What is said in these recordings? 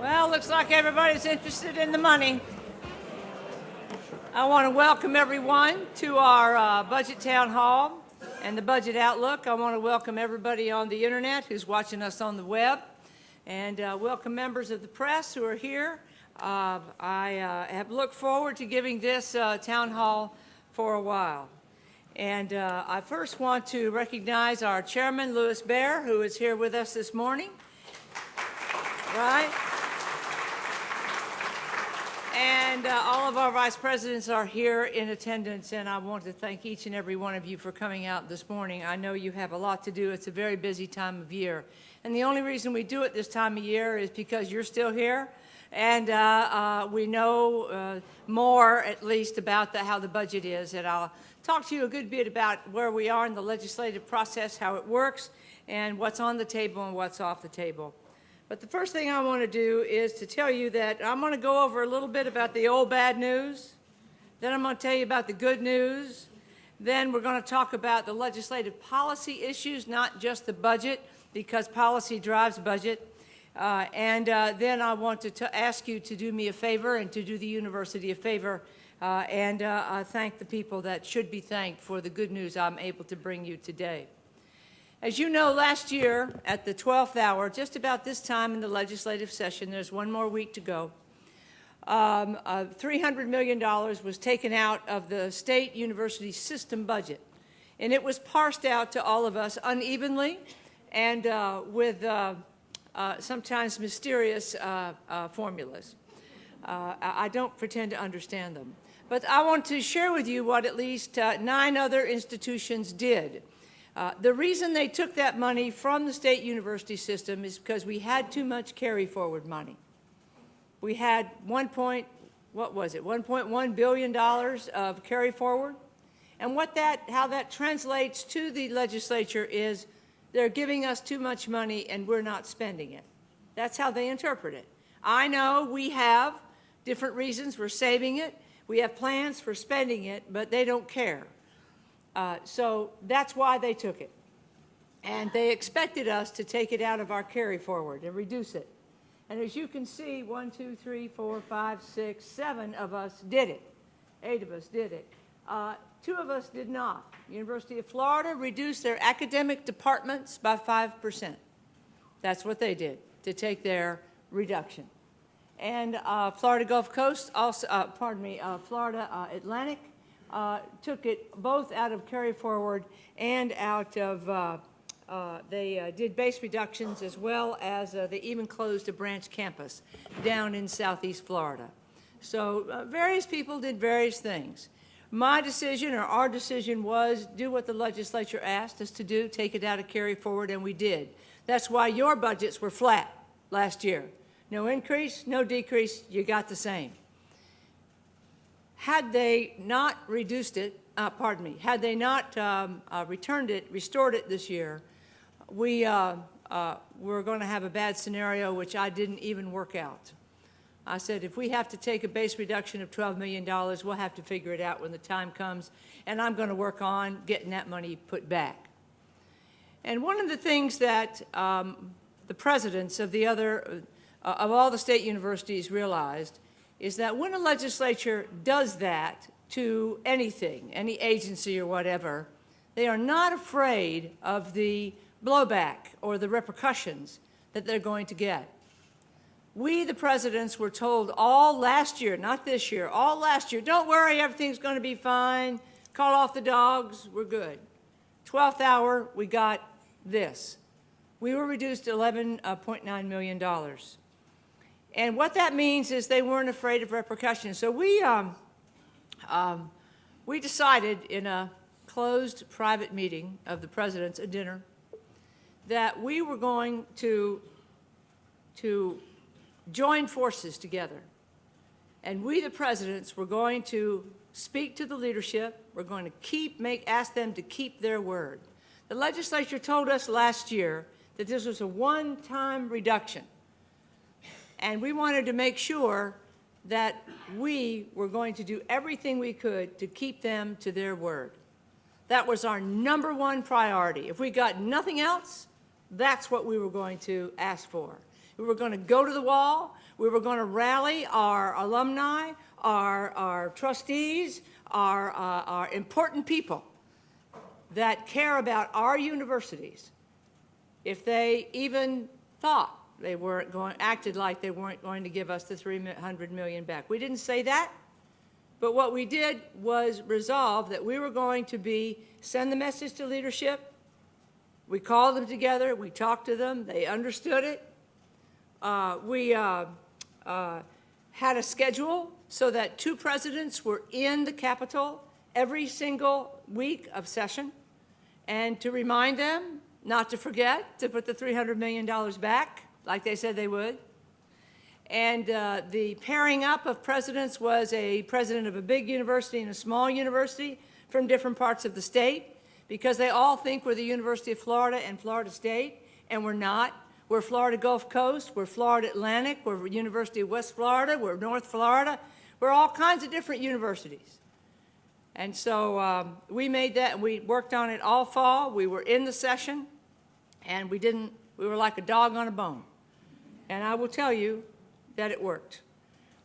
Well, looks like everybody's interested in the money. I want to welcome everyone to our Budget Town Hall and the Budget Outlook. I want to welcome everybody on the internet who's watching us on the web, and welcome members of the press who are here. I have looked forward to giving this town hall for a while. And I first want to recognize our chairman, Louis Bear, who is here with us this morning. Right? And all of our vice presidents are here in attendance, and I want to thank each and every one of you for coming out this morning. I know you have a lot to do. It's a very busy time of year. And the only reason we do it this time of year is because you're still here, and we know more, at least, about how the budget is. And I'll talk to you a good bit about where we are in the legislative process, how it works, and what's on the table and what's off the table. But the first thing I want to do is to tell you that I'm going to go over a little bit about the old bad news. Then I'm going to tell you about the good news. Then we're going to talk about the legislative policy issues, not just the budget, because policy drives budget. Then I want to ask you to do me a favor and to do the university a favor and thank the people that should be thanked for the good news I'm able to bring you today. As you know, last year at the 12th hour, just about this time in the legislative session, there's one more week to go, $300 million was taken out of the state university system budget. And it was parsed out to all of us unevenly and with sometimes mysterious formulas. I don't pretend to understand them. But I want to share with you what at least 9 other institutions did. The reason they took that money from the state university system is because we had too much carry-forward money. We had $1.1 billion of carry-forward. And how that translates to the legislature is they're giving us too much money and we're not spending it. That's how they interpret it. I know we have different reasons for saving it. We have plans for spending it, but they don't care. So that's why they took it. And they expected us to take it out of our carry forward and reduce it. And as you can see, 1, 2, 3, 4, 5, 6, 7 of us did it. 8 of us did it. 2 of us did not. University of Florida reduced their academic departments by 5%. That's what they did to take their reduction. And Florida Gulf Coast, also, Florida Atlantic, took it both out of carry forward and out of, they did base reductions as well as they even closed a branch campus down in southeast Florida. So various people did various things. My decision, or our decision, was do what the legislature asked us to do, take it out of carry forward, and we did. That's why your budgets were flat last year. No increase, no decrease, you got the same. Had they not reduced it, had they not restored it this year, we were going to have a bad scenario, which I didn't even work out. I said, if we have to take a base reduction of $12 million, we'll have to figure it out when the time comes, and I'm going to work on getting that money put back. And one of the things that the presidents of all the state universities realized is that when a legislature does that to anything, any agency or whatever, they are not afraid of the blowback or the repercussions that they're going to get. We, the presidents, were told all last year, not this year, all last year, don't worry, everything's going to be fine, call off the dogs, we're good. 12th hour, we got this. We were reduced to $11.9 million. And what that means is they weren't afraid of repercussions. So we decided in a closed private meeting of the presidents, a dinner, that we were going to join forces together. And we, the presidents, were going to speak to the leadership. We're going to ask them to keep their word. The legislature told us last year that this was a one-time reduction. And we wanted to make sure that we were going to do everything we could to keep them to their word. That was our #1 priority. If we got nothing else, that's what we were going to ask for. We were going to go to the wall. We were going to rally our alumni, our trustees, our important people that care about our universities. If they even thought they weren't going, acted like they weren't going to give us the $300 million back. We didn't say that, but what we did was resolve that we were going to send the message to leadership. We called them together, we talked to them, they understood it. We had a schedule so that 2 presidents were in the Capitol every single week of session, and to remind them not to forget to put the $300 million back, like they said they would. And the pairing up of presidents was a president of a big university and a small university from different parts of the state, because they all think we're the University of Florida and Florida State, and we're not. We're Florida Gulf Coast, we're Florida Atlantic, we're University of West Florida, we're North Florida. We're all kinds of different universities. And so we made that, and we worked on it all fall. We were in the session, and we were like a dog on a bone. And I will tell you that it worked.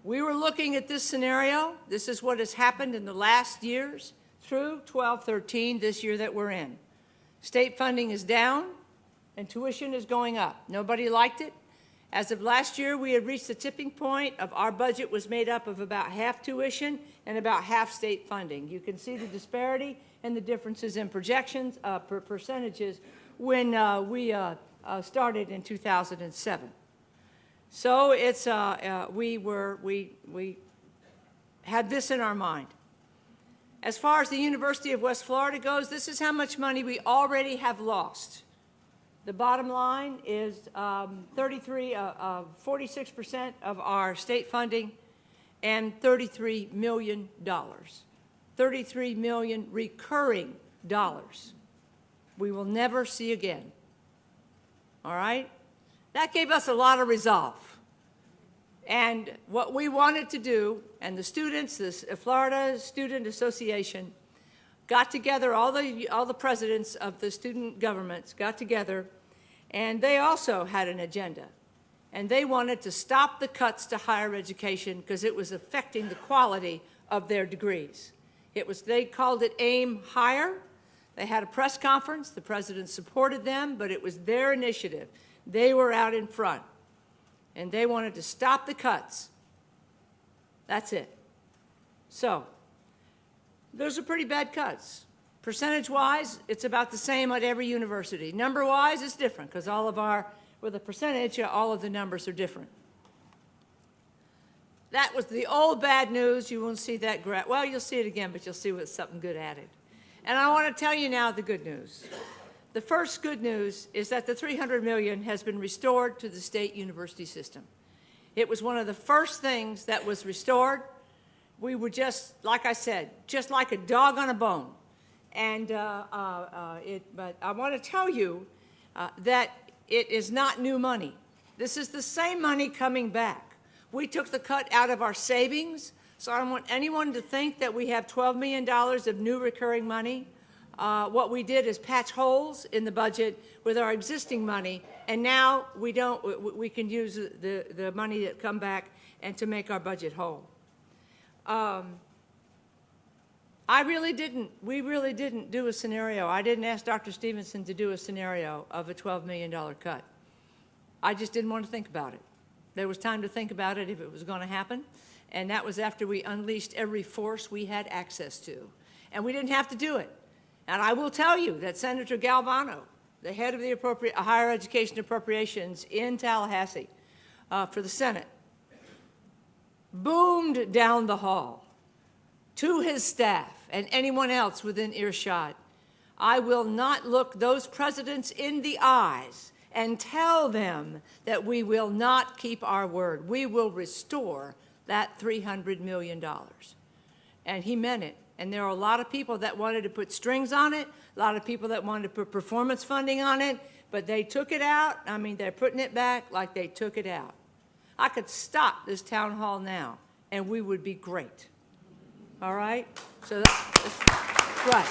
We were looking at this scenario. This is what has happened in the last years through 12-13, this year that we're in. State funding is down, and tuition is going up. Nobody liked it. As of last year, we had reached the tipping point of our budget was made up of about half tuition and about half state funding. You can see the disparity and the differences in projections, percentages, when we started in 2007. So it's, we had this in our mind. As far as the University of West Florida goes, this is how much money we already have lost. The bottom line is 46% of our state funding and $33 million. $33 million recurring dollars we will never see again. All right? That gave us a lot of resolve. And what we wanted to do, and the students, the Florida Student Association, got together, all the presidents of the student governments got together, and they also had an agenda. And they wanted to stop the cuts to higher education because it was affecting the quality of their degrees. They called it Aim Higher. They had a press conference. The president supported them, but it was their initiative. They were out in front, and they wanted to stop the cuts. That's it. So those are pretty bad cuts. Percentage-wise, it's about the same at every university. Number-wise, it's different because with a percentage, all of the numbers are different. That was the old bad news. You won't see that graph. Well, you'll see it again, but you'll see with something good added. And I want to tell you now the good news. The first good news is that the $300 million has been restored to the state university system. It was one of the first things that was restored. We were just, like I said, just like a dog on a bone. And but I want to tell you that it is not new money. This is the same money coming back. We took the cut out of our savings, so I don't want anyone to think that we have $12 million of new recurring money. What we did is patch holes in the budget with our existing money, and now we can use the money that come back and to make our budget whole. We really didn't do a scenario. I didn't ask Dr. Stevenson to do a scenario of a $12 million cut. I just didn't want to think about it. There was time to think about it if it was going to happen, and that was after we unleashed every force we had access to. And we didn't have to do it. And I will tell you that Senator Galvano, the head of the Higher Education Appropriations in Tallahassee for the Senate, boomed down the hall to his staff and anyone else within earshot, I will not look those presidents in the eyes and tell them that we will not keep our word. We will restore that $300 million. And he meant it. And there are a lot of people that wanted to put strings on it, a lot of people that wanted to put performance funding on it, but they took it out. I mean, they're putting it back like they took it out. I could stop this town hall now, and we would be great. All right? So that's right.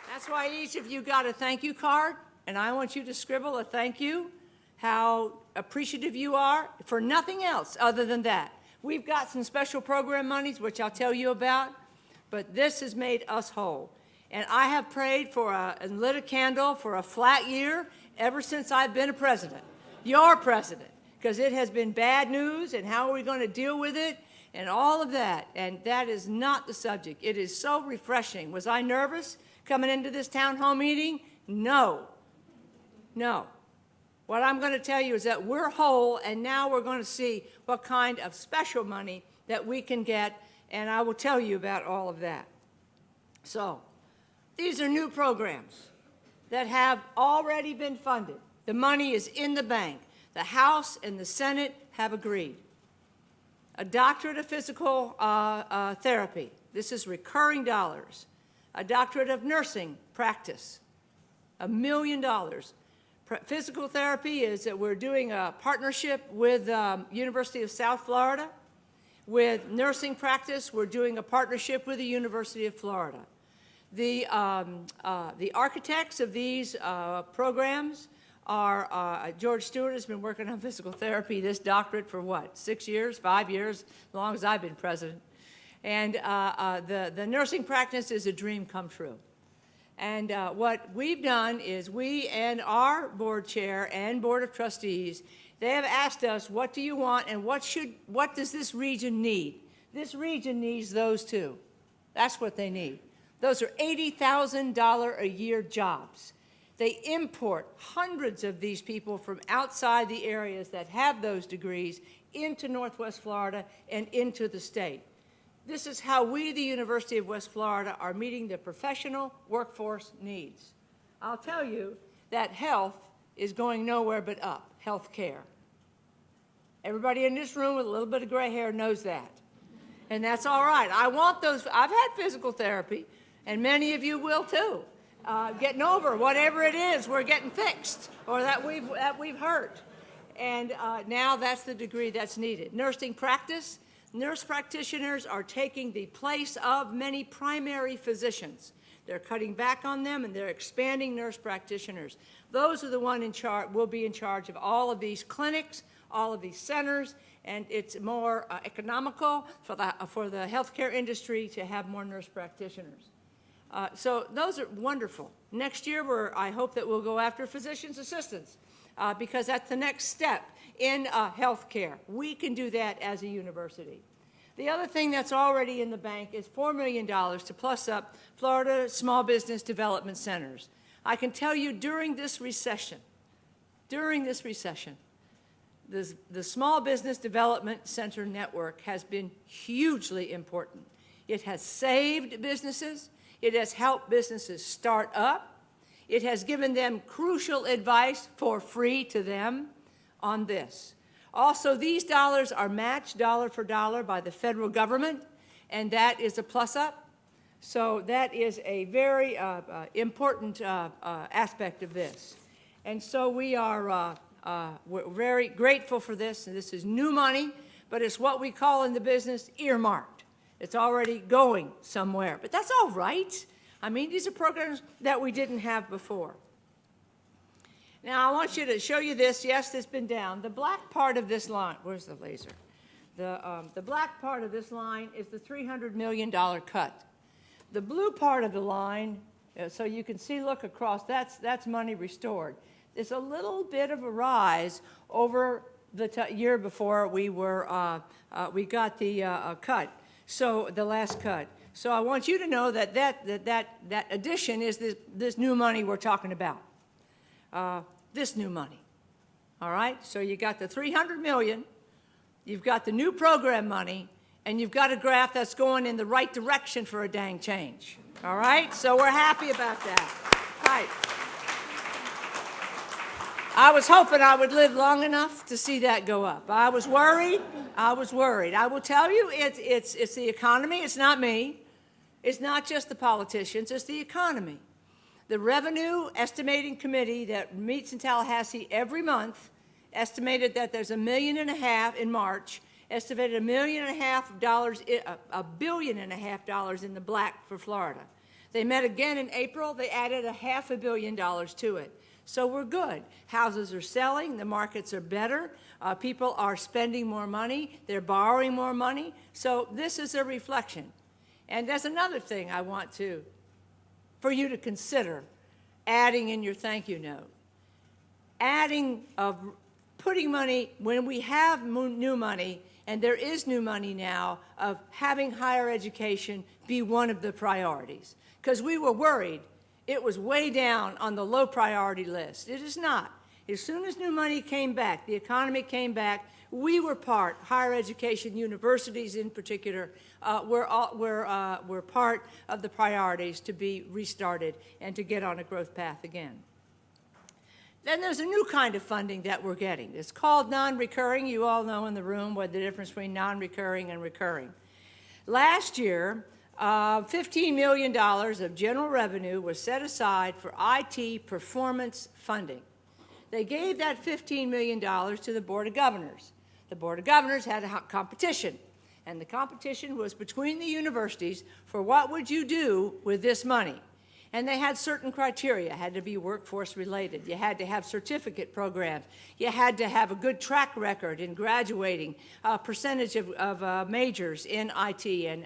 That's why each of you got a thank you card, and I want you to scribble a thank you, how appreciative you are for nothing else other than that. We've got some special program monies, which I'll tell you about, but this has made us whole. And I have prayed for and lit a candle for a flat year ever since I've been a president, your president, because it has been bad news, and how are we going to deal with it, and all of that. And that is not the subject. It is so refreshing. Was I nervous coming into this town hall meeting? No. No. What I'm going to tell you is that we're whole, and now we're going to see what kind of special money that we can get, and I will tell you about all of that. So, these are new programs that have already been funded. The money is in the bank. The House and the Senate have agreed. A doctorate of physical therapy. This is recurring dollars. A doctorate of nursing practice, $1 million. Physical therapy is that we're doing a partnership with University of South Florida. With nursing practice, we're doing a partnership with the University of Florida. The architects of these programs are, George Stewart has been working on physical therapy, this doctorate for what, 6 years, 5 years, as long as I've been president. And the nursing practice is a dream come true. And what we've done is we and our board chair and board of trustees, they have asked us, what do you want and what does this region need? This region needs those two. That's what they need. Those are $80,000 a year jobs. They import hundreds of these people from outside the areas that have those degrees into Northwest Florida and into the state. This is how we, the University of West Florida, are meeting the professional workforce needs. I'll tell you that health is going nowhere but up, health care. Everybody in this room with a little bit of gray hair knows that. And that's all right. I want those. I've had physical therapy, and many of you will too. Getting over whatever it is we're getting fixed or that we've hurt. And now that's the degree that's needed. Nursing practice. Nurse practitioners are taking the place of many primary physicians. They're cutting back on them, and they're expanding nurse practitioners. Those are the ones in charge, will be in charge of all of these clinics, all of these centers, and it's more economical for the healthcare industry to have more nurse practitioners. So those are wonderful. Next year, I hope that we'll go after physician's assistants because that's the next step in healthcare. We can do that as a university. The other thing that's already in the bank is $4 million to plus up Florida Small Business Development Centers. I can tell you during this recession, the Small Business Development Center network has been hugely important. It has saved businesses. It has helped businesses start up. It has given them crucial advice for free to them on this. Also, these dollars are matched dollar for dollar by the federal government, and that is a plus up. So that is a very important aspect of this. And so we're very grateful for this. And this is new money, but it's what we call in the business earmarked. It's already going somewhere, but that's all right. I mean, these are programs that we didn't have before. Now, I want you to show you this. Yes, it's been down. The black part of this line, where's the laser? The black part of this line is the $300 million cut. The blue part of the line, so you can see, look across, that's money restored. It's a little bit of a rise over the year before we got the cut. So the last cut. So I want you to know that addition is this new money we're talking about. This new money. All right? So you got the $300 million, you've got the new program money, and you've got a graph that's going in the right direction for a dang change. All right? So we're happy about that. Right. I was hoping I would live long enough to see that go up. I was worried. I will tell you, it's the economy. It's not me. It's not just the politicians. It's the economy. The Revenue Estimating Committee that meets in Tallahassee every month estimated that there's $1.5 million in March, estimated $1.5 billion in the black for Florida. They met again in April. They added $500 million to it. So we're good. Houses are selling. The markets are better. People are spending more money. They're borrowing more money. So this is a reflection. And there's another thing I want for you to consider adding in your thank you note. Putting money, when we have new money, and there is new money now, of having higher education be one of the priorities. Because we were worried it was way down on the low priority list. It is not. As soon as new money came back, the economy came back, we were higher education, universities in particular, were part of the priorities to be restarted and to get on a growth path again. Then there's a new kind of funding that we're getting. It's called non-recurring. You all know in the room what the difference between non-recurring and recurring. Last year, $15 million of general revenue was set aside for IT performance funding. They gave that $15 million to the Board of Governors. The Board of Governors had a competition, and the competition was between the universities for what would you do with this money. And they had certain criteria. It had to be workforce related. You had to have certificate programs. You had to have a good track record in graduating, percentage of majors in IT and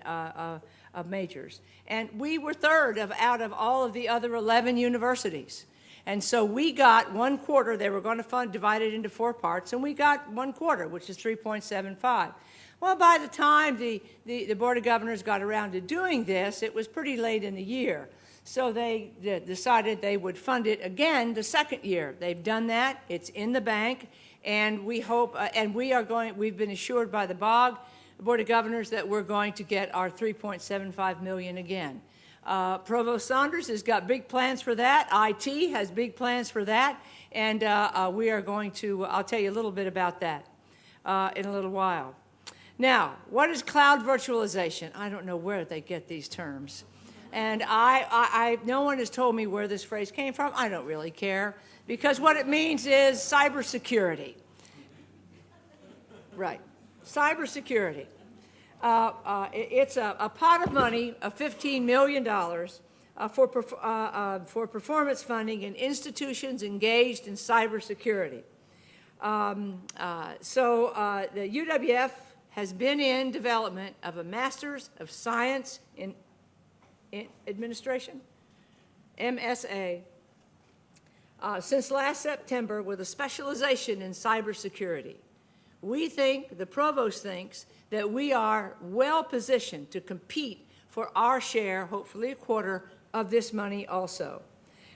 of majors. And we were third out of all of the other 11 universities. And so we got 1/4. They were going to fund divided into 4 parts, and we got 1/4, which is 3.75. Well, by the time the Board of Governors got around to doing this, it was pretty late in the year. So they decided they would fund it again the second year. They've done that. It's in the bank, and we hope, we've been assured by the Board of Governors, that we're going to get our $3.75 million again. Provost Saunders has got big plans for that. IT has big plans for that, and we are going to, I'll tell you a little bit about that in a little while. Now, what is cloud virtualization? I don't know where they get these terms. And no one has told me where this phrase came from. I don't really care, because what it means is cybersecurity. Right, cybersecurity. It's a pot of money of $15 million for performance funding in institutions engaged in cybersecurity. The UWF has been in development of a Master's of Science in Administration, MSA, since last September, with a specialization in cybersecurity. We think, the provost thinks, that we are well positioned to compete for our share, hopefully 1/4, of this money also.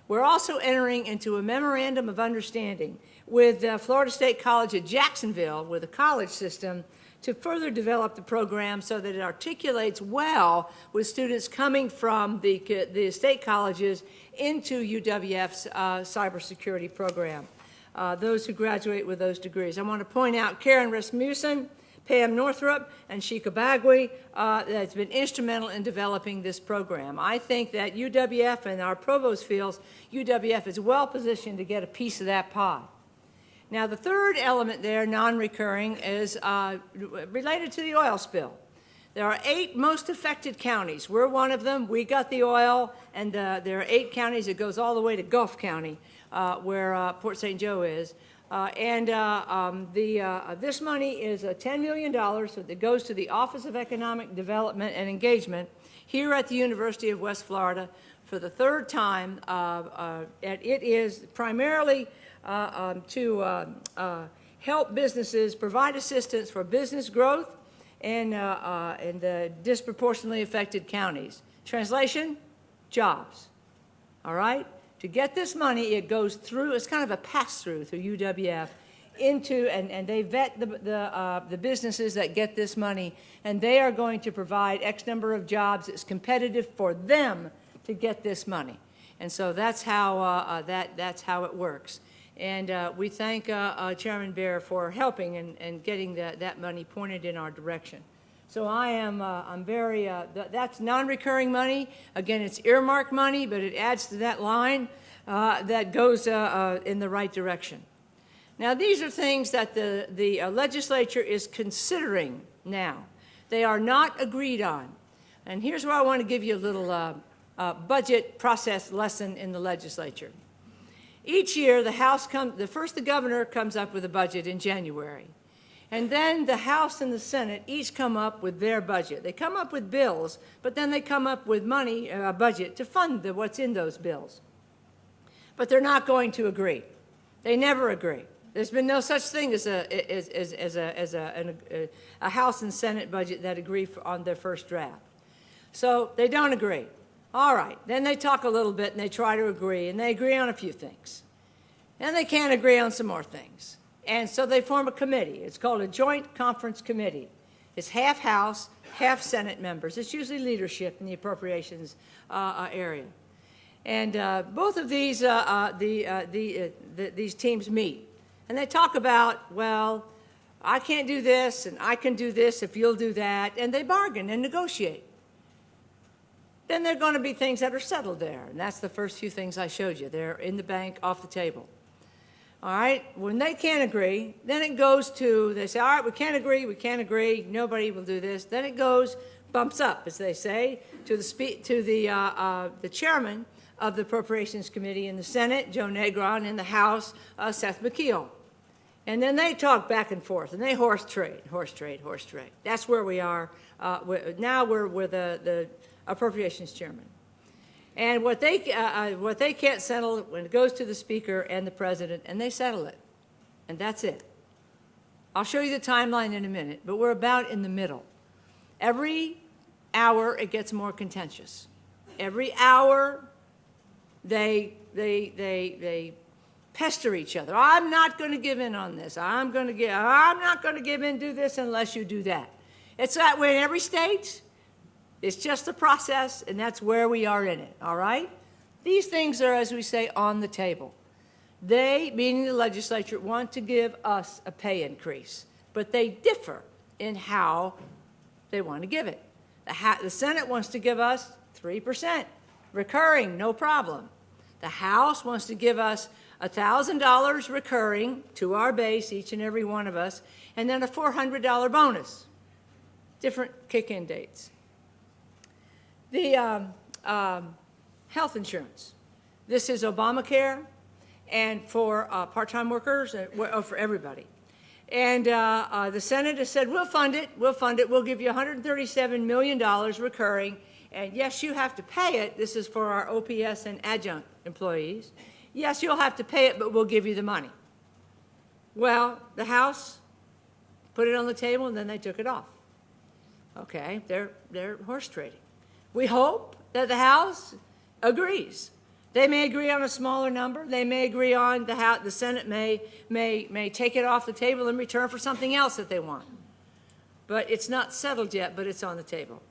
We're also entering into a memorandum of understanding with Florida State College at Jacksonville, with a college system, to further develop the program so that it articulates well with students coming from the state colleges into UWF's cybersecurity program, those who graduate with those degrees. I want to point out Karen Rasmussen, Pam Northrup, and Sheikha Bagui that's been instrumental in developing this program. I think that UWF, and our provost feels, UWF is well positioned to get a piece of that pie. Now, the third element there, non-recurring, is related to the oil spill. There are 8 most affected counties. We're one of them. We got the oil, and there are 8 counties. It goes all the way to Gulf County, where Port St. Joe is. This money is $10 million that goes to the Office of Economic Development and Engagement here at the University of West Florida for the 3rd time. It is primarily to help businesses, provide assistance for business growth in the disproportionately affected counties. Translation, jobs. All right? To get this money, it goes through, it's kind of a pass-through through UWF into, and they vet the businesses that get this money, and they are going to provide X number of jobs. It's competitive for them to get this money. And so that's how, that's how it works. And we thank Chairman Bear for helping and getting that money pointed in our direction. So I'm very, that's non-recurring money. Again, it's earmarked money, but it adds to that line that goes in the right direction. Now, these are things that the legislature is considering now. They are not agreed on. And here's where I want to give you a budget process lesson in the legislature. Each year, the governor comes up with a budget in January. And then the House and the Senate each come up with their budget. They come up with bills, but then they come up with money, a budget, to fund what's in those bills. But they're not going to agree. They never agree. There's been no such thing as a House and Senate budget that agree on their first draft. So they don't agree. All right, then they talk a little bit and they try to agree, and they agree on a few things. And they can't agree on some more things. And so they form a committee. It's called a Joint Conference Committee. It's half House, half Senate members. It's usually leadership in the appropriations area. And both of these teams meet. And they talk about, well, I can't do this, and I can do this if you'll do that. And they bargain and negotiate. Then there are going to be things that are settled there. And that's the first few things I showed you. They're in the bank, off the table. All right, when they can't agree, then it goes to, they say, all right, we can't agree, nobody will do this. Then it goes, bumps up, as they say, to the chairman of the Appropriations Committee in the Senate, Joe Negron, in the House, Seth McKeel. And then they talk back and forth, and they horse trade. That's where we are. Now we're the Appropriations Chairman. And what they can't settle, when it goes to the Speaker and the President, and they settle it. And that's it. I'll show you the timeline in a minute, but we're about in the middle. Every hour, it gets more contentious. Every hour, they pester each other. I'm not going to give in on this. I'm not going to give in, do this unless you do that. It's that way in every state. It's just a process, and that's where we are in it, all right? These things are, as we say, on the table. They, meaning the legislature, want to give us a pay increase, but they differ in how they want to give it. The Senate wants to give us 3%, recurring, no problem. The House wants to give us $1,000 recurring to our base, each and every one of us, and then a $400 bonus. Different kick-in dates. The health insurance. This is Obamacare, and for part-time workers, for everybody. And the Senate has said, we'll fund it, we'll give you $137 million recurring, and yes, you have to pay it. This is for our OPS and adjunct employees. Yes, you'll have to pay it, but we'll give you the money. Well, the House put it on the table, and then they took it off. Okay, they're horse trading. We hope that the House agrees. They may agree on a smaller number. They may agree on the Senate may take it off the table in return for something else that they want. But it's not settled yet, but it's on the table.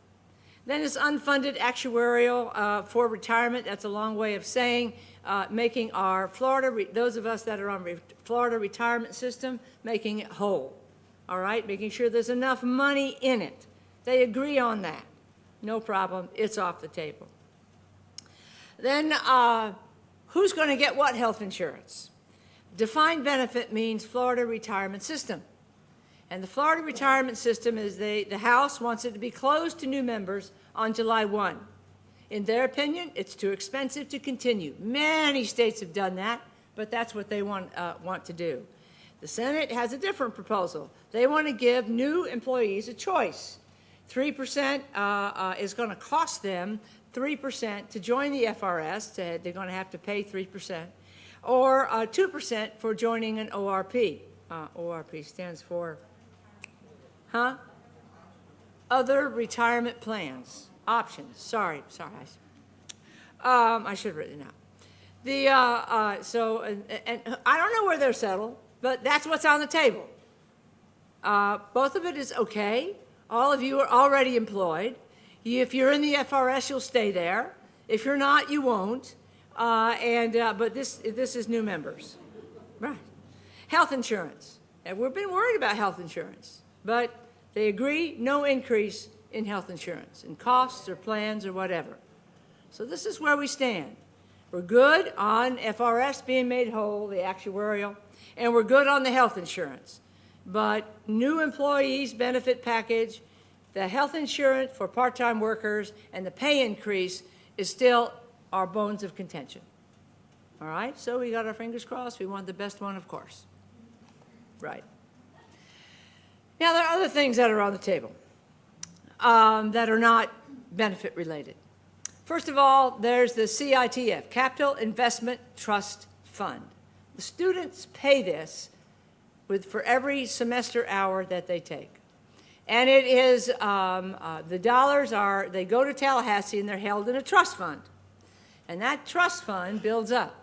Then it's unfunded actuarial for retirement. That's a long way of saying making our those of us that are on Florida retirement system, making it whole. All right, making sure there's enough money in it. They agree on that. No problem. It's off the table. Then who's going to get what health insurance? Defined benefit means Florida retirement system. And the Florida retirement system is the House wants it to be closed to new members on July 1. In their opinion, it's too expensive to continue. Many states have done that, but that's what they want to do. The Senate has a different proposal. They want to give new employees a choice. 3% is going to cost them 3% to join the FRS. They're going to have to pay 3%, or 2% for joining an ORP. ORP stands for, Other retirement plans, options. Sorry. I should have written it out. And I don't know where they're settled, but that's what's on the table. Both of it is okay. All of you are already employed. If you're in the FRS, you'll stay there. If you're not, you won't. But this is new members. Right. Health insurance. And we've been worried about health insurance, but they agree no increase in health insurance, in costs or plans or whatever. So this is where we stand. We're good on FRS being made whole, the actuarial, and we're good on the health insurance. But new employees benefit package, the health insurance for part-time workers, and the pay increase is still our bones of contention. All right? So we got our fingers crossed. We want the best one, of course. Right. Now, there are other things that are on the table that are not benefit related. First of all, there's the CITF, Capital Investment Trust Fund. The students pay this for every semester hour that they take. And it is, the dollars are, they go to Tallahassee and they're held in a trust fund. And that trust fund builds up.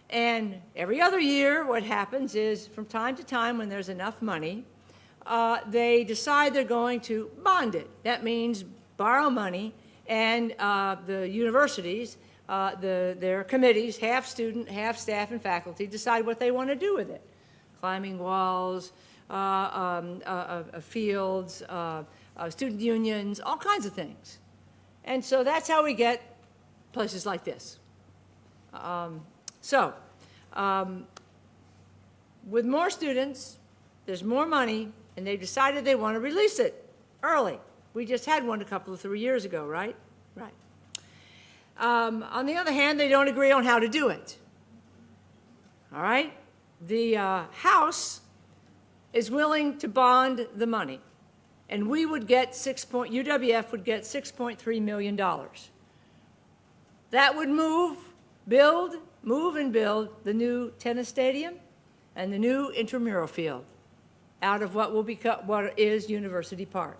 And every other year, what happens is, from time to time, when there's enough money, they decide they're going to bond it. That means borrow money, and the universities, their committees, half student, half staff and faculty, decide what they want to do with it. Climbing walls, fields, student unions, all kinds of things. And so that's how we get places like this. With more students, there's more money, and they've decided they want to release it early. We just had one a couple of 3 years ago, right? Right. On the other hand, they don't agree on how to do it. All right? The House is willing to bond the money, and we would get UWF would get $6.3 million. That would move and build the new tennis stadium and the new intramural field out of what will become what is University Park.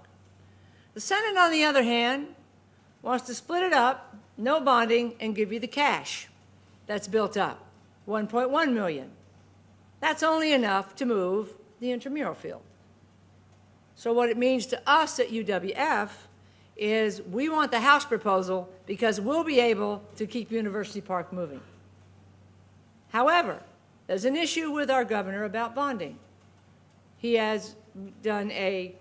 The Senate, on the other hand, wants to split it up, no bonding, and give you the cash that's built up, $1.1 million. That's only enough to move the intramural field. So what it means to us at UWF is we want the House proposal because we'll be able to keep University Park moving. However, there's an issue with our governor about bonding. He has done the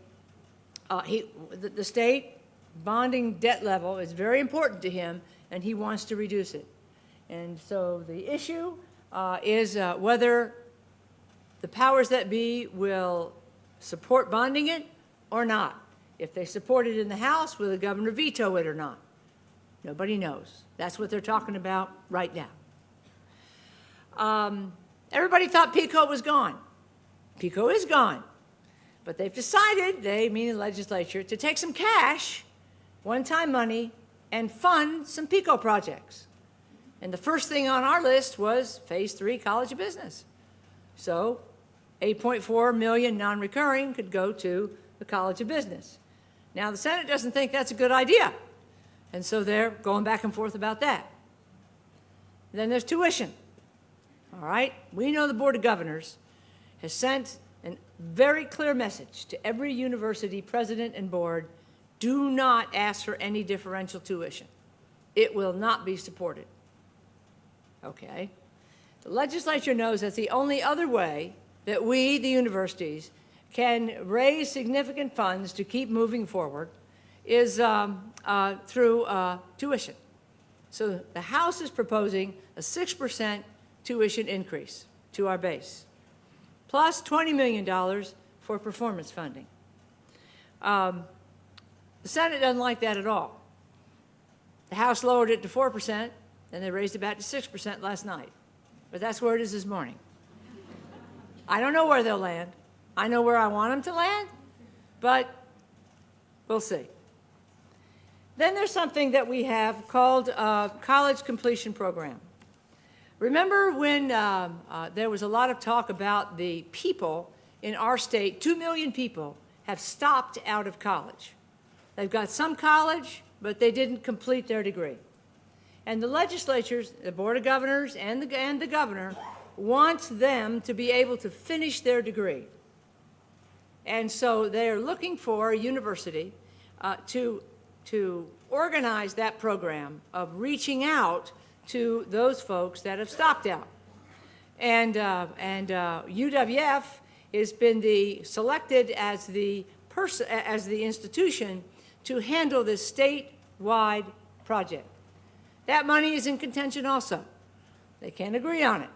state bonding debt level is very important to him, and he wants to reduce it. And so the issue is whether the powers that be will support bonding it or not. If they support it in the House, will the governor veto it or not? Nobody knows. That's what they're talking about right now. Everybody thought PICO was gone. PICO is gone. But they've decided, they, meaning the legislature, to take some cash, one-time money, and fund some PICO projects. And the first thing on our list was Phase 3 College of Business. So $8.4 million non-recurring could go to the College of Business. Now, the Senate doesn't think that's a good idea, and so they're going back and forth about that. Then there's tuition. All right? We know the Board of Governors has sent a very clear message to every university president and board: do not ask for any differential tuition. It will not be supported. Okay? The legislature knows that's the only other way that we, the universities, can raise significant funds to keep moving forward is through tuition. So the House is proposing a 6% tuition increase to our base, plus $20 million for performance funding. The Senate doesn't like that at all. The House lowered it to 4%, and they raised it back to 6% last night. But that's where it is this morning. I don't know where they'll land. I know where I want them to land, but we'll see. Then there's something that we have called College Completion Program. Remember when there was a lot of talk about the people in our state, 2 million people have stopped out of college. They've got some college, but they didn't complete their degree. And the legislatures, the Board of Governors and the governor, wants them to be able to finish their degree. And so they're looking for a university to organize that program of reaching out to those folks that have stopped out. And UWF has been selected as the institution to handle this statewide project. That money is in contention also. They can't agree on it.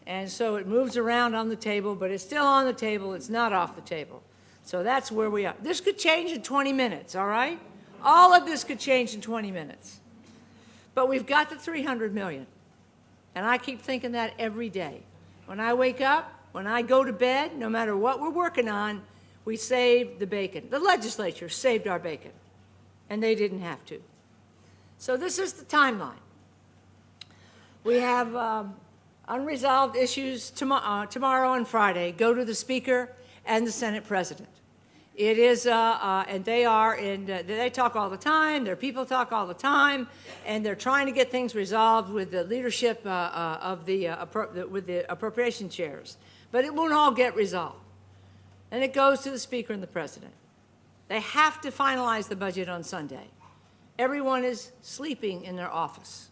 And so it moves around on the table, but it's still on the table. It's not off the table. So that's where we are. This could change in 20 minutes, all right? All of this could change in 20 minutes. But we've got the 300 million. And I keep thinking that every day. When I wake up, when I go to bed, no matter what we're working on, we saved the bacon. The legislature saved our bacon. And they didn't have to. So this is the timeline. We have unresolved issues tomorrow and Friday. Go to the Speaker and the Senate President. It is, and they talk all the time, their people talk all the time, and they're trying to get things resolved with the leadership with the appropriation chairs. But it won't all get resolved. And it goes to the Speaker and the President. They have to finalize the budget on Sunday. Everyone is sleeping in their office.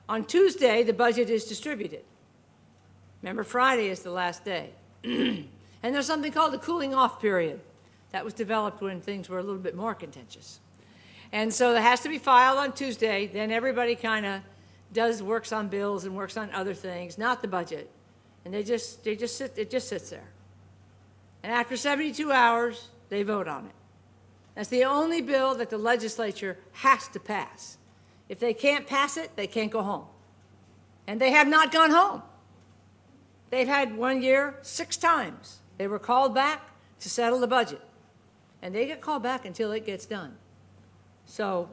On Tuesday, the budget is distributed. Remember, Friday is the last day. And there's something called the cooling off period. That was developed when things were a little bit more contentious. And so that has to be filed on Tuesday. Then everybody kind of works on bills and works on other things, not the budget. And it just sits there. And after 72 hours, they vote on it. That's the only bill that the legislature has to pass. If they can't pass it, they can't go home. And they have not gone home. They've had 1 year, 6 times. They were called back to settle the budget. And they get called back until it gets done. So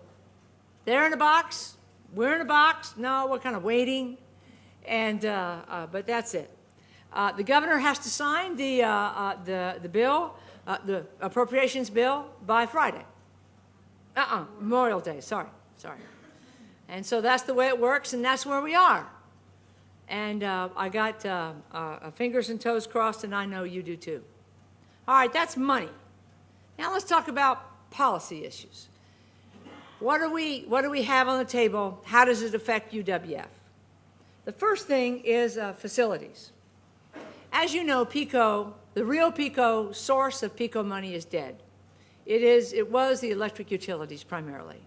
they're in a box, we're in a box. No, we're kind of waiting. And, but that's it. The governor has to sign the bill, the appropriations bill, by Friday. Memorial Day, sorry. And so that's the way it works, and that's where we are. And I got fingers and toes crossed, and I know you do too. All right, that's money. Now let's talk about policy issues. What do we have on the table? How does it affect UWF? The first thing is facilities. As you know, PICO, the real PICO source of PICO money is dead. It was the electric utilities primarily.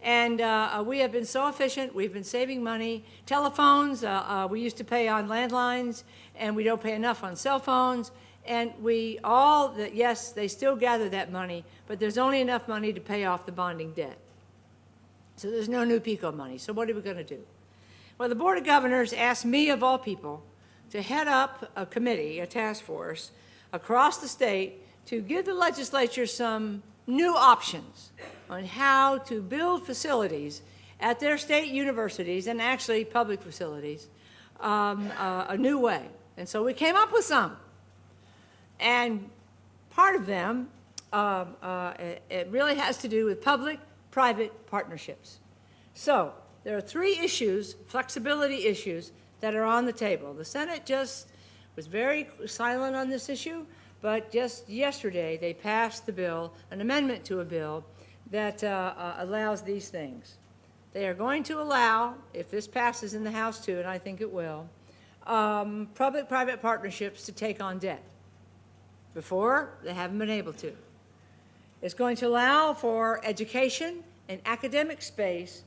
And we have been so efficient. We've been saving money. Telephones, we used to pay on landlines, and we don't pay enough on cell phones. And yes, they still gather that money, but there's only enough money to pay off the bonding debt. So there's no new PICO money. So what are we going to do? Well, the Board of Governors asked me, of all people, to head up a committee, a task force, across the state to give the legislature some new options on how to build facilities at their state universities, and actually public facilities, a new way. And so we came up with some. And part of them, it really has to do with public-private partnerships. So there are 3 issues, flexibility issues, that are on the table. The Senate just was very silent on this issue, but just yesterday they passed the bill, an amendment to a bill that allows these things. They are going to allow, if this passes in the House too, and I think it will, public-private partnerships to take on debt. Before, they haven't been able to. It's going to allow for education and academic space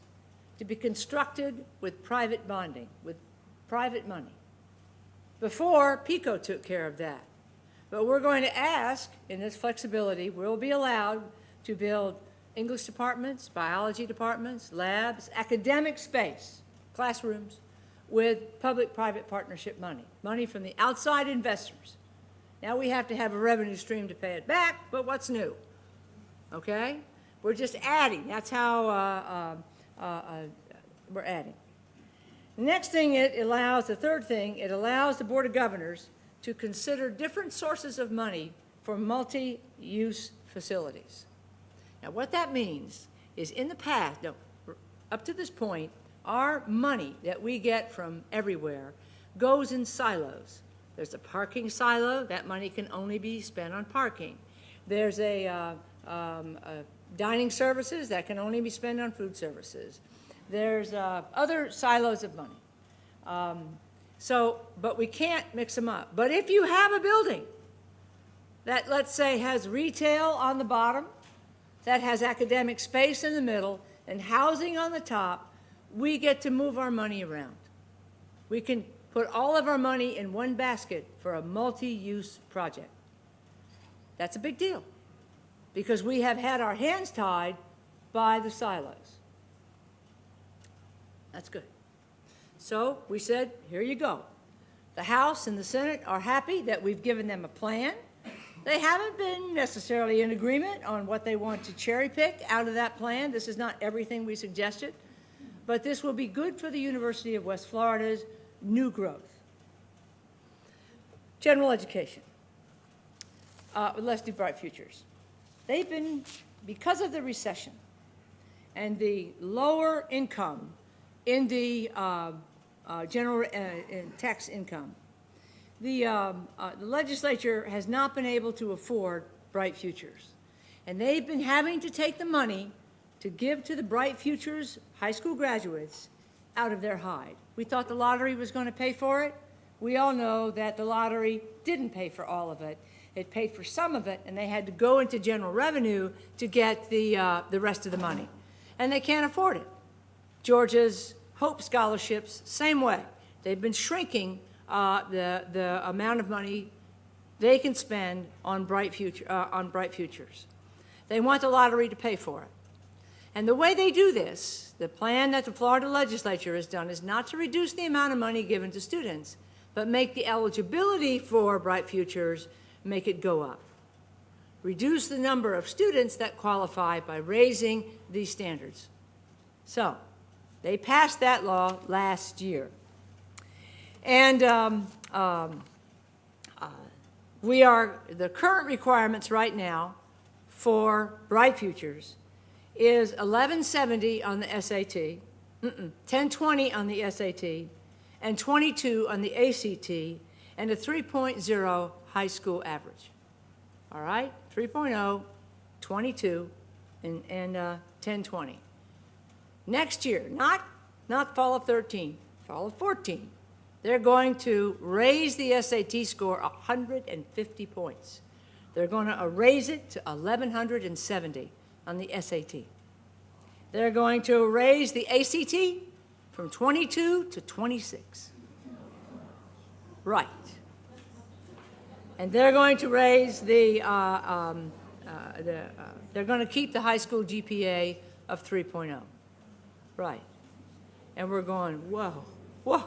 to be constructed with private bonding, with private money. Before, PICO took care of that. But we're going to ask, in this flexibility, we'll be allowed to build English departments, biology departments, labs, academic space, classrooms, with public-private partnership money, money from the outside investors. Now we have to have a revenue stream to pay it back, but what's new? Okay? We're just adding. That's how we're adding. The next thing it allows, the third thing, it allows the Board of Governors to consider different sources of money for multi-use facilities. Now what that means is in the past, up to this point, our money that we get from everywhere goes in silos. There's a parking silo. That money can only be spent on parking. There's a dining services that can only be spent on food services. There's other silos of money. But we can't mix them up. But if you have a building that, let's say, has retail on the bottom, that has academic space in the middle, and housing on the top, we get to move our money around. We can put all of our money in one basket for a multi-use project. That's a big deal, because we have had our hands tied by the silos. That's good. So we said, here you go. The House and the Senate are happy that we've given them a plan. They haven't been necessarily in agreement on what they want to cherry pick out of that plan. This is not everything we suggested, but this will be good for the University of West Florida's new growth. General education. Let's do Bright Futures. They've been, because of the recession and the lower income in the general tax income, the legislature has not been able to afford Bright Futures. And they've been having to take the money to give to the Bright Futures high school graduates out of their hide. We thought the lottery was going to pay for it. We all know that the lottery didn't pay for all of it. It paid for some of it, and they had to go into general revenue to get the rest of the money. And they can't afford it. Georgia's Hope scholarships, same way. They've been shrinking the amount of money they can spend on Bright Futures. They want the lottery to pay for it. And the way they do this, the plan that the Florida legislature has done, is not to reduce the amount of money given to students, but make the eligibility for Bright Futures, make it go up. Reduce the number of students that qualify by raising these standards. So, they passed that law last year. And the current requirements right now for Bright Futures is 1170 on the SAT, 1020 on the SAT, and 22 on the ACT, and a 3.0 high school average. All right? 3.0, 22, and 1020. Next year, not fall of 13, fall of 14, they're going to raise the SAT score 150 points. They're going to raise it to 1170 on the SAT. They're going to raise the ACT from 22 to 26. Right. And they're going to raise they're going to keep the high school GPA of 3.0. Right. And we're going, whoa, whoa.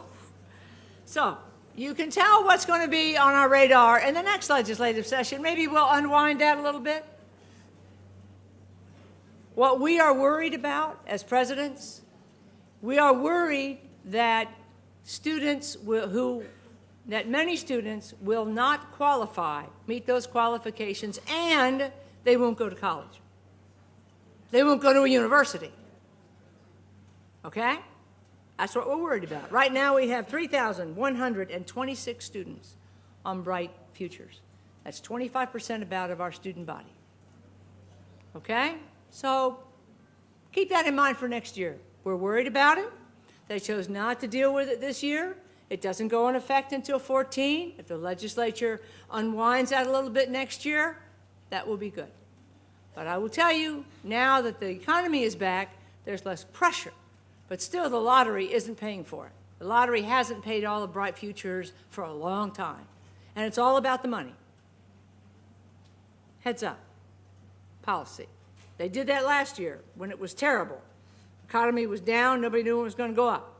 So you can tell what's going to be on our radar in the next legislative session. Maybe we'll unwind that a little bit. What we are worried about as presidents, we are worried that many students will not qualify, meet those qualifications, and they won't go to college. They won't go to a university. Okay? That's what we're worried about. Right now we have 3,126 students on Bright Futures. That's 25% about of our student body. Okay? So keep that in mind for next year. We're worried about it. They chose not to deal with it this year. It doesn't go in effect until 14. If the legislature unwinds that a little bit next year, that will be good. But I will tell you, now that the economy is back, there's less pressure. But still, the lottery isn't paying for it. The lottery hasn't paid all the Bright Futures for a long time. And it's all about the money. Heads up. Policy. They did that last year when it was terrible. The economy was down. Nobody knew it was going to go up.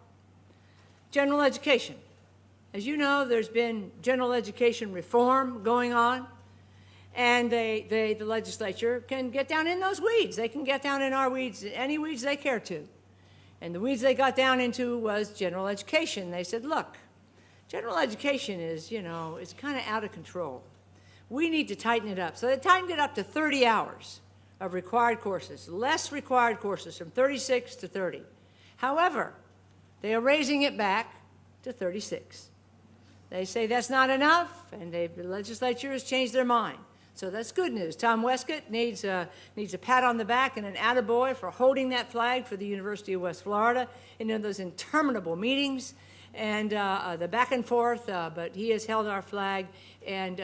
General education. As you know, there's been general education reform going on. And the legislature can get down in those weeds. They can get down in our weeds, any weeds they care to. And the weeds they got down into was general education. They said, look, general education is, it's kind of out of control. We need to tighten it up. So they tightened it up to 30 hours of required courses, less required courses, from 36 to 30. However, they are raising it back to 36. They say that's not enough, and the legislature has changed their mind. So that's good news. Tom Westcott needs a pat on the back and an attaboy for holding that flag for the University of West Florida in those interminable meetings and the back and forth, but he has held our flag, and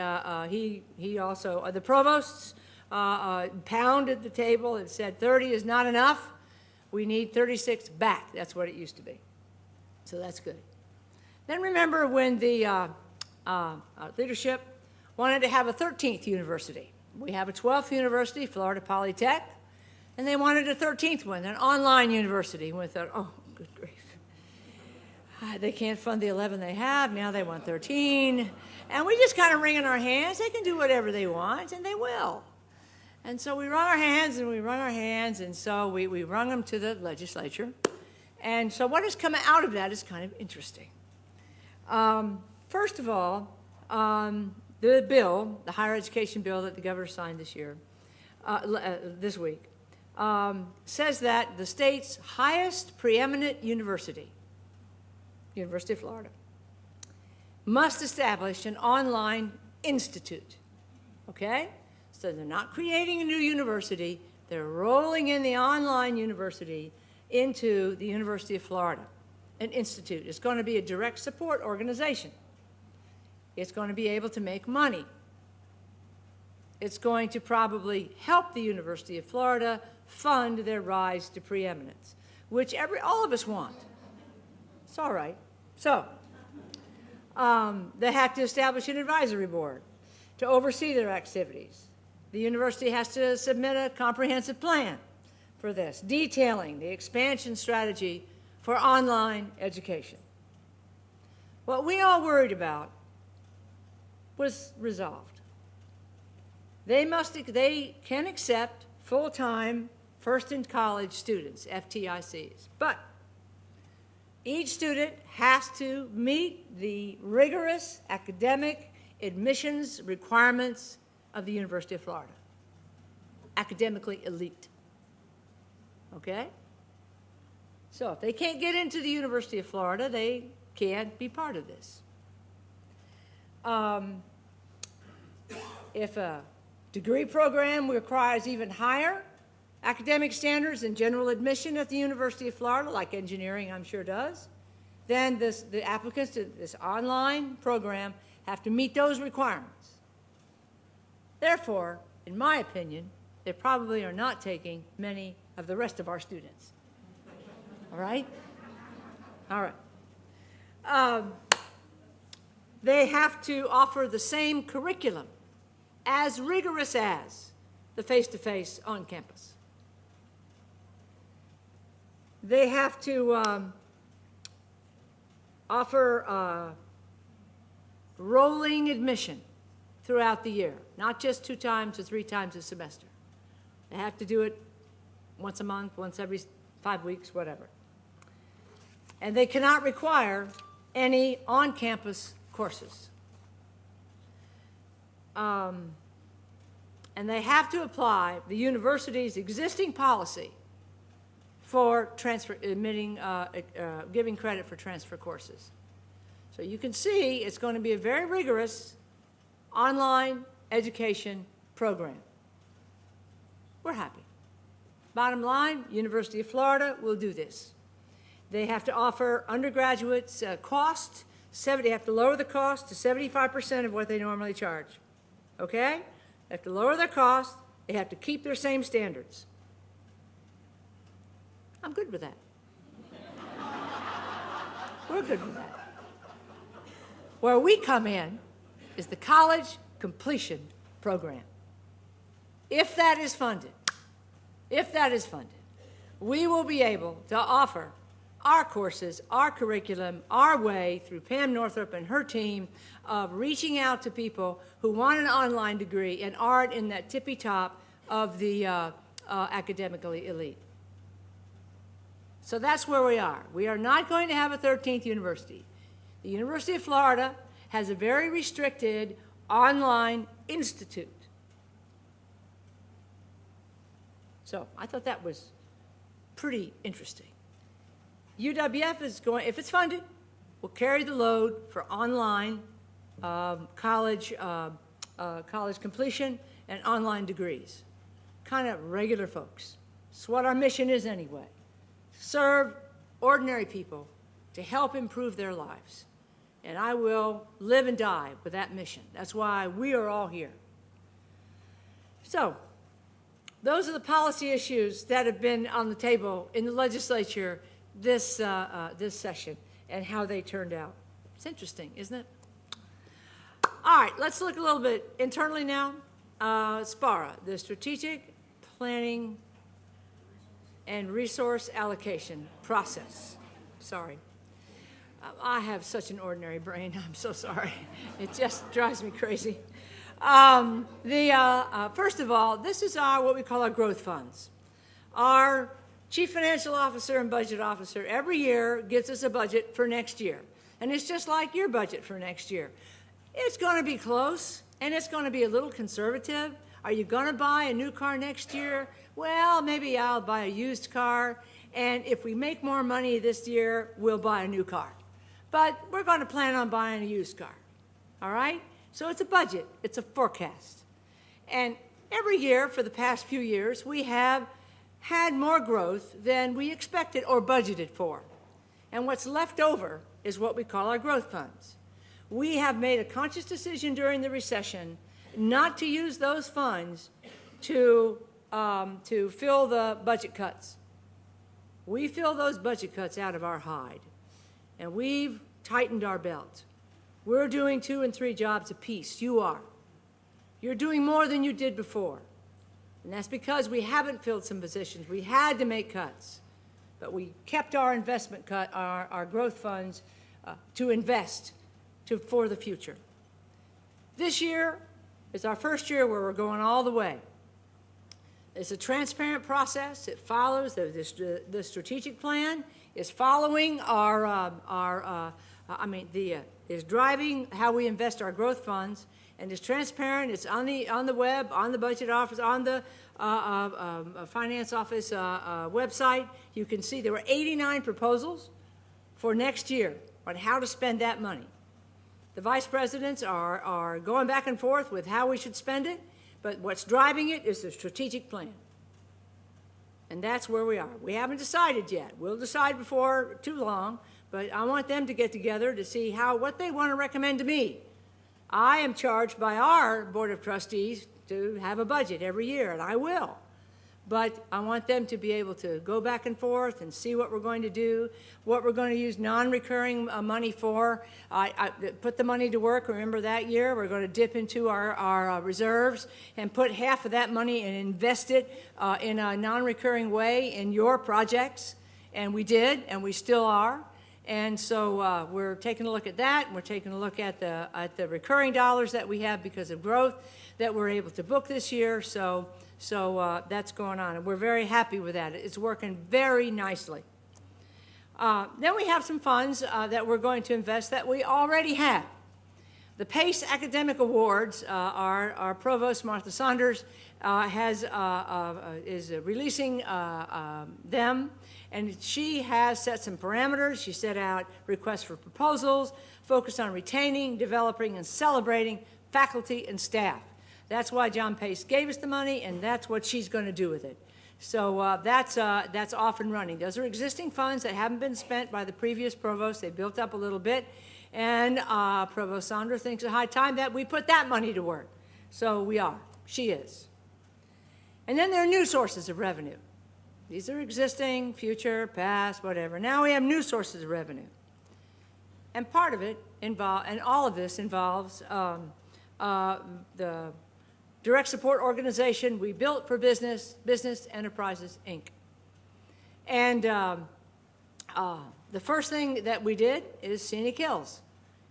he also, the provosts pounded the table and said 30 is not enough. We need 36 back. That's what it used to be. So that's good. Then remember when the leadership wanted to have a 13th university. We have a 12th university, Florida Polytech, and they wanted a 13th one, an online university. And we thought, oh, good grief. They can't fund the 11 they have. Now they want 13. And we just kind of wring in our hands. They can do whatever they want, and they will. And so we wrung our hands, and we wrung our hands, and so we wrung them to the legislature. And so what has come out of that is kind of interesting. First of all, the bill, the higher education bill that the governor signed this week, says that the state's highest preeminent university, University of Florida, must establish an online institute, okay? So they're not creating a new university, they're rolling in the online university into the University of Florida, an institute. It's going to be a direct support organization. It's going to be able to make money. It's going to probably help the University of Florida fund their rise to preeminence, which all of us want. It's all right. So they have to establish an advisory board to oversee their activities. The university has to submit a comprehensive plan for this, detailing the expansion strategy for online education. What we all worried about was resolved. They can accept full-time first-in-college students, FTICs, but each student has to meet the rigorous academic admissions requirements of the University of Florida. Academically elite. Okay? So if they can't get into the University of Florida, they can't be part of this. If a degree program requires even higher academic standards and general admission at the University of Florida, like engineering I'm sure does, then the applicants to this online program have to meet those requirements. Therefore, in my opinion, they probably are not taking many of the rest of our students. All right? All right. They have to offer the same curriculum, as rigorous as the face-to-face on campus. They have to offer rolling admission throughout the year, not just 2 times or 3 times a semester. They have to do it once a month, once every 5 weeks, whatever. And they cannot require any on-campus courses. And they have to apply the university's existing policy for giving credit for transfer courses. So you can see it's going to be a very rigorous online education program. We're happy. Bottom line, University of Florida will do this. They have to offer undergraduates they have to lower the cost to 75% of what they normally charge. Okay? They have to lower their cost. They have to keep their same standards. I'm good with that. We're good with that. Where we come in is the college completion program. If that is funded, we will be able to offer our courses, our curriculum, our way through Pam Northrup and her team of reaching out to people who want an online degree and aren't in that tippy top of the academically elite. So that's where we are. We are not going to have a 13th university. The University of Florida has a very restricted online institute. So I thought that was pretty interesting. UWF is going, if it's funded, will carry the load for online college completion and online degrees. Kind of regular folks. It's what our mission is anyway. Serve ordinary people to help improve their lives. And I will live and die with that mission. That's why we are all here. So, those are the policy issues that have been on the table in the legislature this session and how they turned out. It's interesting, isn't it? All right, let's look a little bit internally now. SPARA, the Strategic Planning and Resource Allocation Process. Sorry. I have such an ordinary brain. I'm so sorry. It just drives me crazy. First of all, this is what we call our growth funds. Our Chief Financial Officer and Budget Officer every year gives us a budget for next year. And it's just like your budget for next year. It's going to be close, and it's going to be a little conservative. Are you going to buy a new car next year? Well, maybe I'll buy a used car, and if we make more money this year, we'll buy a new car. But we're going to plan on buying a used car, all right? So it's a budget. It's a forecast. And every year for the past few years, we have had more growth than we expected or budgeted for. And what's left over is what we call our growth funds. We have made a conscious decision during the recession not to use those funds to fill the budget cuts. We fill those budget cuts out of our hide, and we've tightened our belt. We're doing 2 and 3 jobs apiece. You are. You're doing more than you did before. And that's because we haven't filled some positions. We had to make cuts. But we kept our investment cut, our growth funds, to invest for the future. This year is our first year where we're going all the way. It's a transparent process. It follows the strategic plan. Is following is driving how we invest our growth funds, and it's transparent. It's on the web, on the budget office, on the finance office website. You can see there were 89 proposals for next year on how to spend that money. The vice presidents are going back and forth with how we should spend it, but what's driving it is the strategic plan. And that's where we are. We haven't decided yet. We'll decide before too long, but I want them to get together to see what they want to recommend to me. I am charged by our Board of Trustees to have a budget every year, and I will. But I want them to be able to go back and forth and see what we're going to do, what we're going to use non-recurring money for. I put the money to work. Remember that year? We're going to dip into our reserves and put half of that money and invest it in a non-recurring way in your projects. And we did, and we still are. And so we're taking a look at that. We're taking a look at the recurring dollars that we have because of growth that we're able to book this year. So that's going on, and we're very happy with that. It's working very nicely. Then we have some funds that we're going to invest that we already have. The PACE Academic Awards, our provost, Martha Saunders, is releasing them, and she has set some parameters. She set out requests for proposals, focused on retaining, developing, and celebrating faculty and staff. That's why John Pace gave us the money, and that's what she's going to do with it. So that's off and running. Those are existing funds that haven't been spent by the previous provost. They built up a little bit, and Provost Saunders thinks it's high time that we put that money to work. So we are. She is. And then there are new sources of revenue. These are existing, future, past, whatever. Now we have new sources of revenue. And part of it and all of this involves the direct support organization we built for Business Enterprises, Inc. And the first thing that we did is Scenic Hills.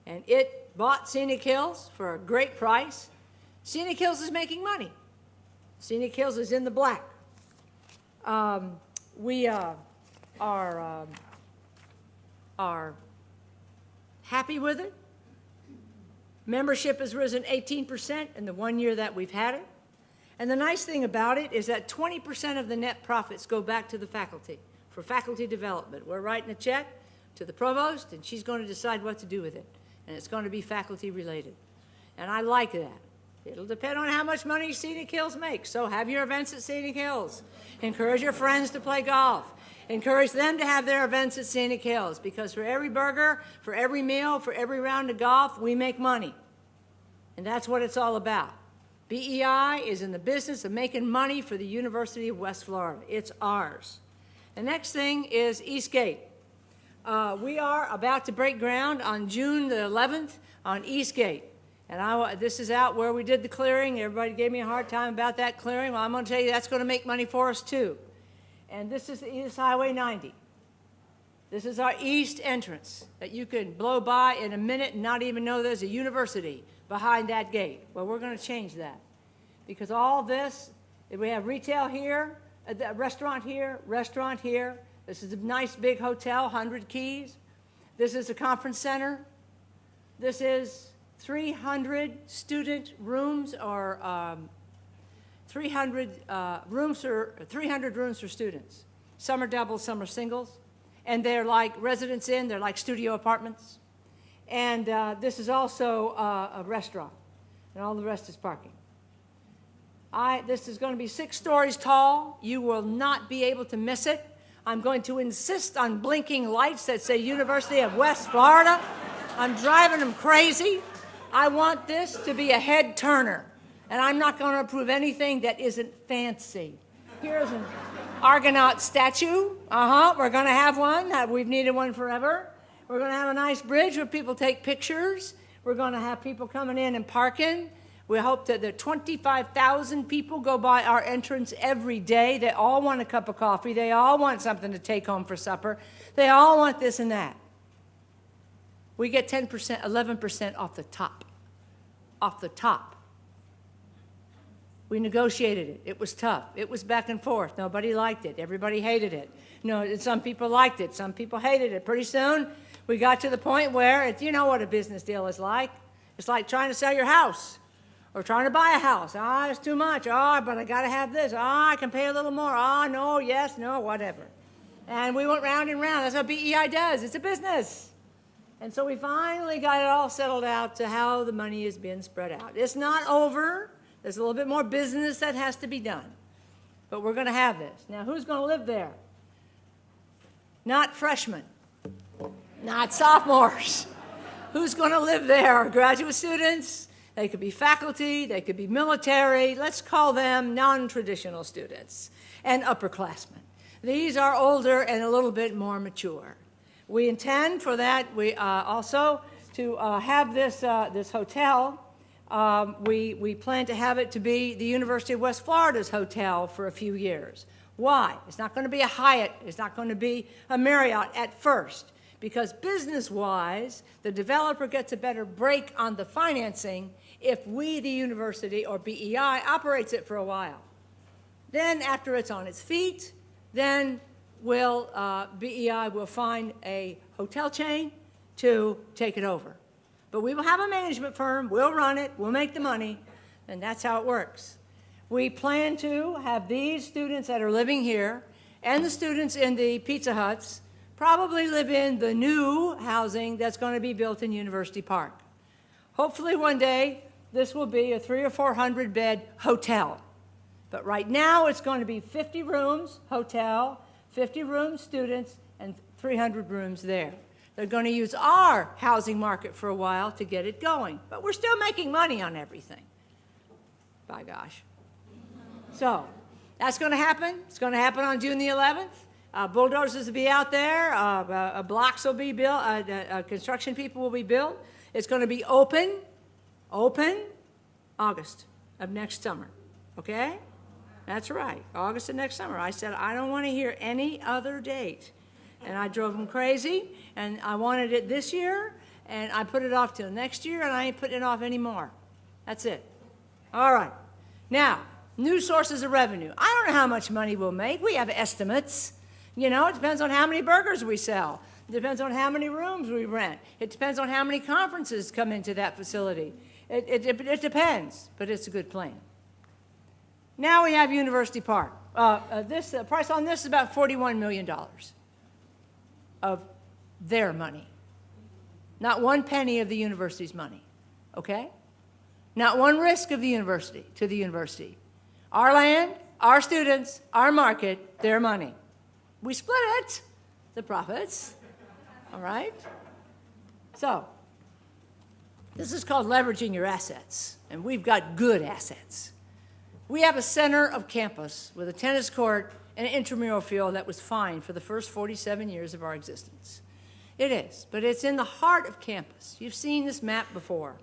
And it bought Scenic Hills for a great price. Scenic Hills is making money. Scenic Hills is in the black. We are happy with it. Membership has risen 18% in the 1 year that we've had it. And the nice thing about it is that 20% of the net profits go back to the faculty for faculty development. We're writing a check to the provost, and she's going to decide what to do with it. And it's going to be faculty related. And I like that. It'll depend on how much money Scenic Hills makes. So have your events at Scenic Hills. Encourage your friends to play golf. Encourage them to have their events at Scenic Hills, because for every burger, for every meal, for every round of golf, we make money. And that's what it's all about. BEI is in the business of making money for the University of West Florida. It's ours. The next thing is Eastgate. We are about to break ground on June the 11th on Eastgate. And this is out where we did the clearing. Everybody gave me a hard time about that clearing. Well, I'm going to tell you that's going to make money for us too. And this is East Highway 90. This is our east entrance that you can blow by in a minute and not even know there's a university behind that gate. Well, we're going to change that because all this, we have retail here, a restaurant here, restaurant here. This is a nice big hotel, 100 keys. This is a conference center. This is 300 student rooms or 300 rooms for students. Some are doubles, some are singles. And they're like residence inn, they're like studio apartments. And this is also a restaurant, and all the rest is parking. This is going to be 6 stories tall. You will not be able to miss it. I'm going to insist on blinking lights that say University of West Florida. I'm driving them crazy. I want this to be a head turner, and I'm not going to approve anything that isn't fancy. Here's an Argonaut statue. We're going to have one. We've needed one forever. We're going to have a nice bridge where people take pictures. We're going to have people coming in and parking. We hope that the 25,000 people go by our entrance every day. They all want a cup of coffee. They all want something to take home for supper. They all want this and that. We get 10%, 11% off the top. Off the top. We negotiated it. It was tough. It was back and forth. Nobody liked it. Everybody hated it. No, some people liked it. Some people hated it. Pretty soon, we got to the point where, you know what a business deal is like. It's like trying to sell your house or trying to buy a house. It's too much. But I got to have this. I can pay a little more. No, yes, no, whatever. And we went round and round. That's what BEI does. It's a business. And so we finally got it all settled out to how the money is being spread out. It's not over. There's a little bit more business that has to be done. But we're going to have this. Now, who's going to live there? Not freshmen. Not sophomores. Who's going to live there? Graduate students. They could be faculty. They could be military. Let's call them non-traditional students and upperclassmen. These are older and a little bit more mature. We intend for that. We also to have this hotel. We plan to have it to be the University of West Florida's hotel for a few years. Why? It's not going to be a Hyatt. It's not going to be a Marriott at first, because business-wise, the developer gets a better break on the financing if we, the university, or BEI, operates it for a while. Then, after it's on its feet, then BEI will find a hotel chain to take it over. But we will have a management firm, we'll run it, we'll make the money, and that's how it works. We plan to have these students that are living here and the students in the Pizza Huts probably live in the new housing that's going to be built in University Park. Hopefully one day this will be a 300 or 400 bed hotel. But right now it's going to be 50 rooms hotel, 50 rooms students, and 300 rooms there. They're going to use our housing market for a while to get it going. But we're still making money on everything. By gosh. So that's going to happen. It's going to happen on June the 11th. Bulldozers will be out there. Blocks will be built. Construction people will be built. It's going to be open August of next summer. Okay? That's right. August of next summer. I said, I don't want to hear any other date. And I drove them crazy, and I wanted it this year, and I put it off till next year, and I ain't putting it off anymore. That's it. All right. Now, new sources of revenue. I don't know how much money we'll make. We have estimates. You know, it depends on how many burgers we sell. It depends on how many rooms we rent. It depends on how many conferences come into that facility. It depends, but it's a good plan. Now we have University Park. This price on this is about $41 million. Of their money. Not one penny of the university's money, okay? Not one risk of the university to the university. Our land, our students, our market, their money. We split it, the profits, all right? So, this is called leveraging your assets, and we've got good assets. We have a center of campus with a tennis court and an intramural field that was fine for the first 47 years of our existence. It is, but it's in the heart of campus. You've seen this map before.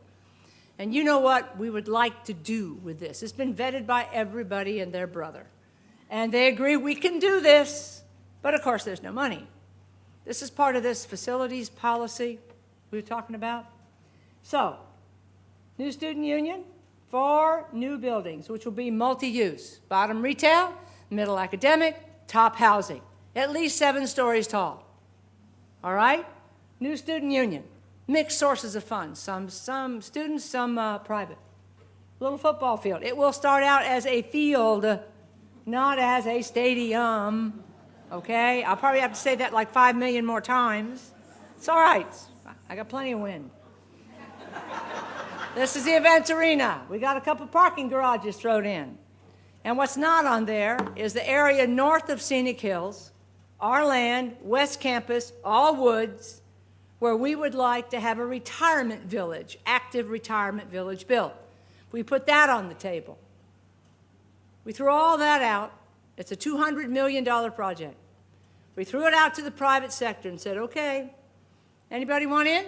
And you know what we would like to do with this. It's been vetted by everybody and their brother. And they agree we can do this, but of course there's no money. This is part of this facilities policy we were talking about. So, new student union, 4 new buildings, which will be multi-use. Bottom retail, middle academic, top housing. At least 7 stories tall. All right? New student union. Mixed sources of funds. Some students, some private. Little football field. It will start out as a field, not as a stadium. Okay? I'll probably have to say that like 5 million more times. It's all right. I got plenty of wind. This is the events arena. We got a couple parking garages thrown in. And what's not on there is the area north of Scenic Hills, our land, West Campus, all woods, where we would like to have a retirement village, active retirement village built. We put that on the table. We threw all that out. It's a $200 million project. We threw it out to the private sector and said, okay, anybody want in?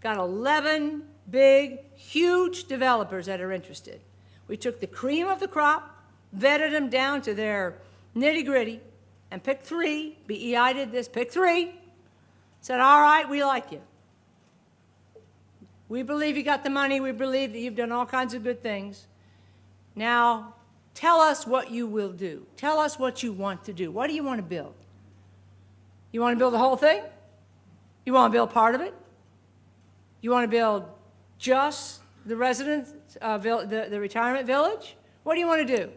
Got 11 big, huge developers that are interested. We took the cream of the crop, vetted them down to their nitty-gritty, and picked 3. BEI did this, picked 3. Said, all right, we like you. We believe you got the money. We believe that you've done all kinds of good things. Now, tell us what you will do. Tell us what you want to do. What do you want to build? You want to build the whole thing? You want to build part of it? You want to build just the residents, the retirement village? What do you want to do?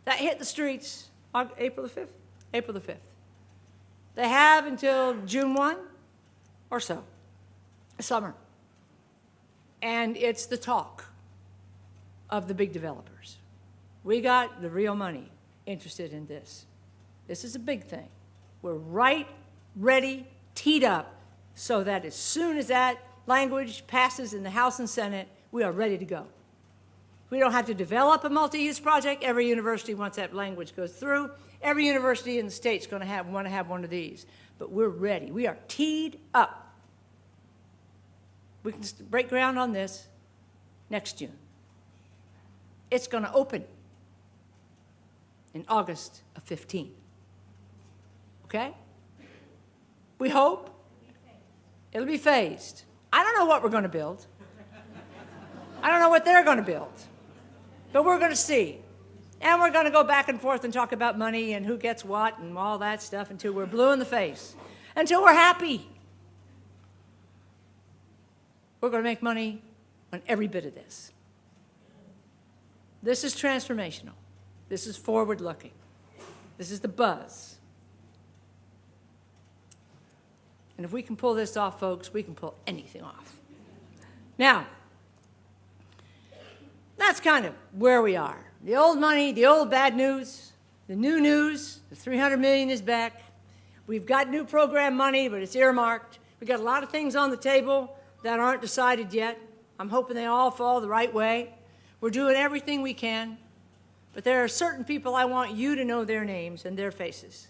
That hit the streets on April the 5th. April the 5th. They have until June 1 or so, summer. And it's the talk of the big developers. We got the real money interested in this. This is a big thing. We're right, ready, teed up, so that as soon as that language passes in the House and Senate, we are ready to go. We don't have to develop a multi-use project. Every university, once that language goes through, every university in the state's going to want to have one of these. But we're ready. We are teed up. We can break ground on this next June. It's going to open in August of 15. Okay? We hope. It'll be phased. I don't know what we're going to build. I don't know what they're going to build. But we're going to see. And we're going to go back and forth and talk about money and who gets what and all that stuff until we're blue in the face. Until we're happy. We're going to make money on every bit of this. This is transformational. This is forward-looking. This is the buzz. And if we can pull this off, folks, we can pull anything off. Now, that's kind of where we are. The old money, the old bad news, the new news, the $300 million is back. We've got new program money, but it's earmarked. We've got a lot of things on the table that aren't decided yet. I'm hoping they all fall the right way. We're doing everything we can, but there are certain people I want you to know their names and their faces.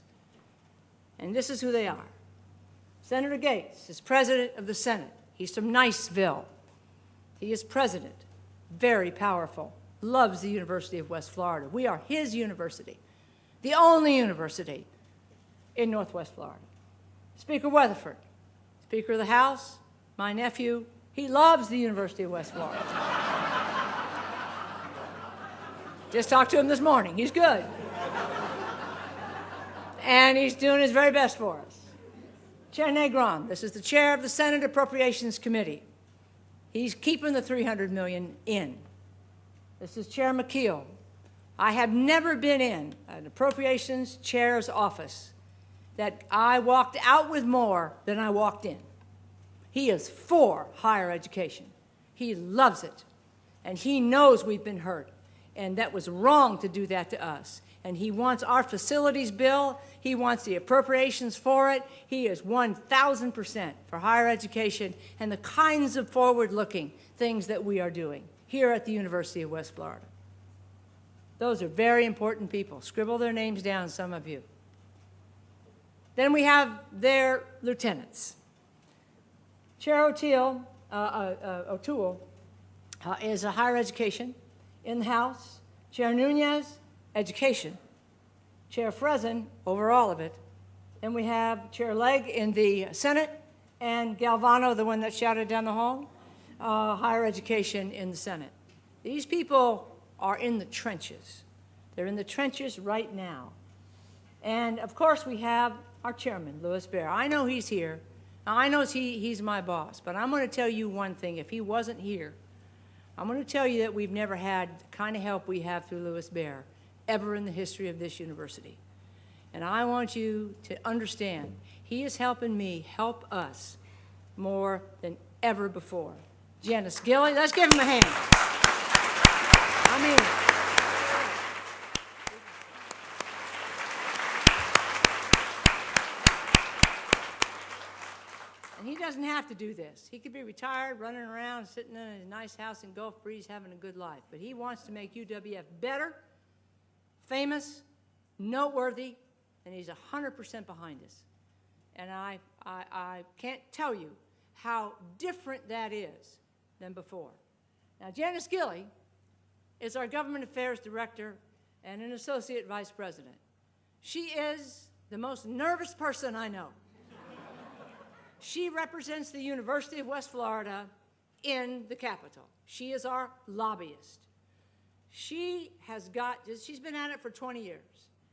And this is who they are. Senator Gates is president of the Senate. He's from Niceville. He is president, very powerful, loves the University of West Florida. We are his university, the only university in Northwest Florida. Speaker Weatherford, Speaker of the House, my nephew, he loves the University of West Florida. Just talked to him this morning. He's good. And he's doing his very best for us. Chair Negron, this is the chair of the Senate Appropriations Committee. He's keeping the $300 million in. This is Chair McKeel. I have never been in an appropriations chair's office that I walked out with more than I walked in. He is for higher education. He loves it. And he knows we've been hurt. And that was wrong to do that to us. And he wants our facilities bill. He wants the appropriations for it. He is 1,000% for higher education and the kinds of forward-looking things that we are doing here at the University of West Florida. Those are very important people. Scribble their names down, some of you. Then we have their lieutenants. Chair O'Toole is a higher education in the House. Chair Nunez, education. Chair Fresen, over all of it, Then we have Chair Legg in the Senate, and Galvano, the one that shouted down the hall, higher education in the Senate. These people are in the trenches. They're in the trenches right now. And of course we have our chairman, Louis Bear. I know he's here. Now, I know he's my boss, but I'm going to tell you one thing. If he wasn't here, I'm going to tell you that we've never had the kind of help we have through Louis Bear ever in the history of this university. And I want you to understand, he is helping me help us more than ever before. Janice Gilley, let's give him a hand. I mean, and he doesn't have to do this. He could be retired, running around, sitting in a nice house in Gulf Breeze, having a good life. But he wants to make UWF better, famous, noteworthy, and he's 100% behind us. And I can't tell you how different that is than before. Now, Janice Gilley is our Government Affairs Director and an Associate Vice President. She is the most nervous person I know. She represents the University of West Florida in the Capitol. She is our lobbyist. She's been at it for 20 years.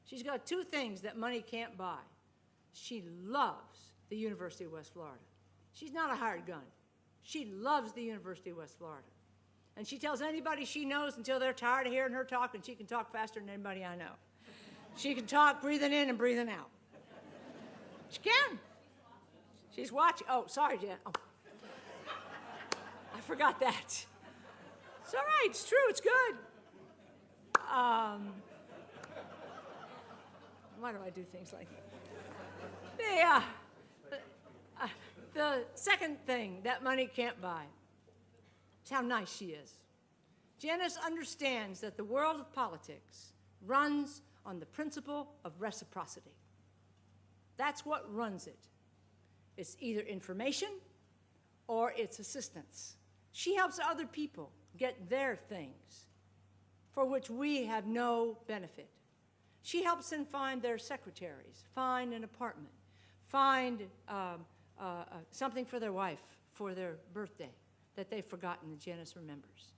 She's got two things that money can't buy. She loves the University of West Florida. She's not a hired gun. She loves the University of West Florida. And she tells anybody she knows until they're tired of hearing her talk, and she can talk faster than anybody I know. She can talk breathing in and breathing out. She can. She's watching. Oh, sorry, Jen. Oh. I forgot that. It's all right. It's true. It's good. Why do I do things like that? The second thing that money can't buy is how nice she is. Janice understands that the world of politics runs on the principle of reciprocity. That's what runs it. It's either information or it's assistance. She helps other people get their things for which we have no benefit. She helps them find their secretaries, find an apartment, find something for their wife for their birthday that they've forgotten that Janice remembers.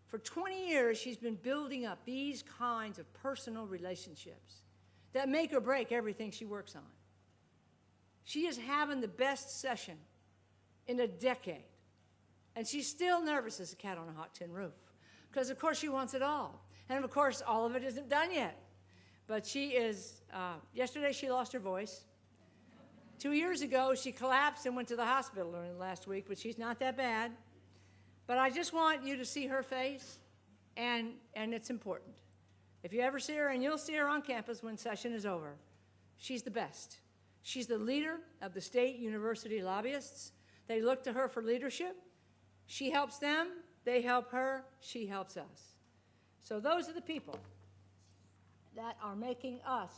For 20 years, she's been building up these kinds of personal relationships that make or break everything she works on. She is having the best session in a decade, and she's still nervous as a cat on a hot tin roof because, of course, she wants it all. And, of course, all of it isn't done yet. But she is, yesterday she lost her voice. 2 years ago, she collapsed and went to the hospital last week, but she's not that bad. But I just want you to see her face, and it's important. If you ever see her, and you'll see her on campus when session is over, she's the best. She's the leader of the state university lobbyists. They look to her for leadership. She helps them, they help her, she helps us. So those are the people that are making us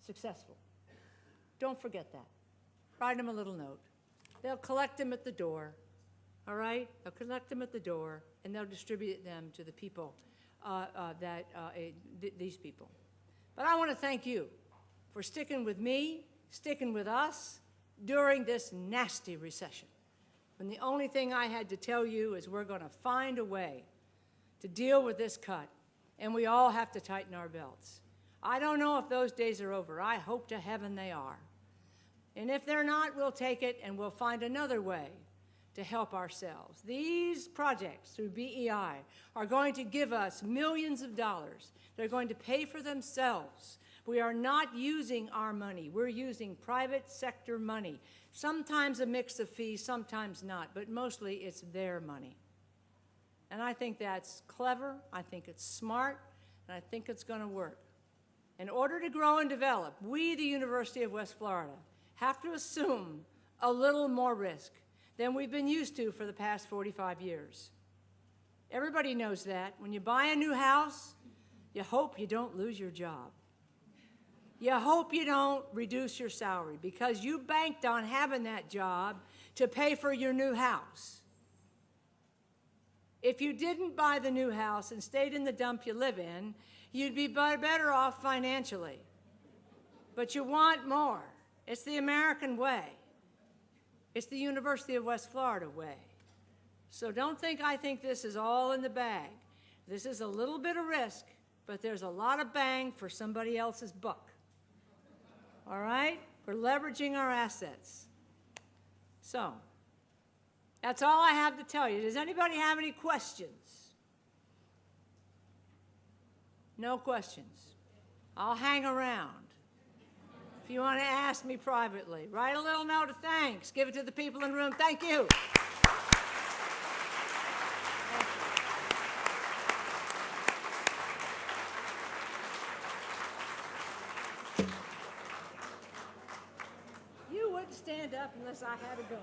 successful. Don't forget that. Write them a little note. They'll collect them at the door, all right? They'll collect them at the door, and they'll distribute them to the people, these people. But I want to thank you for sticking with me, sticking with us during this nasty recession. When the only thing I had to tell you is we're going to find a way to deal with this cut, and we all have to tighten our belts. I don't know if those days are over. I hope to heaven they are. And if they're not, we'll take it and we'll find another way to help ourselves. These projects through BEI are going to give us millions of dollars. They're going to pay for themselves. We are not using our money. We're using private sector money. Sometimes a mix of fees, sometimes not, but mostly it's their money. And I think that's clever, I think it's smart, and I think it's going to work. In order to grow and develop, we, the University of West Florida, have to assume a little more risk than we've been used to for the past 45 years. Everybody knows that. When you buy a new house, you hope you don't lose your job. You hope you don't reduce your salary because you banked on having that job to pay for your new house. If you didn't buy the new house and stayed in the dump you live in, you'd be better off financially. but you want more. It's the American way. It's the University of West Florida way. So don't think I think this is all in the bag. This is a little bit of risk, but there's a lot of bang for somebody else's buck. All right? We're leveraging our assets. So, that's all I have to tell you. Does anybody have any questions? No questions. I'll hang around. If you want to ask me privately, write a little note of thanks. Give it to the people in the room. Thank you. You wouldn't stand up unless I had a gun.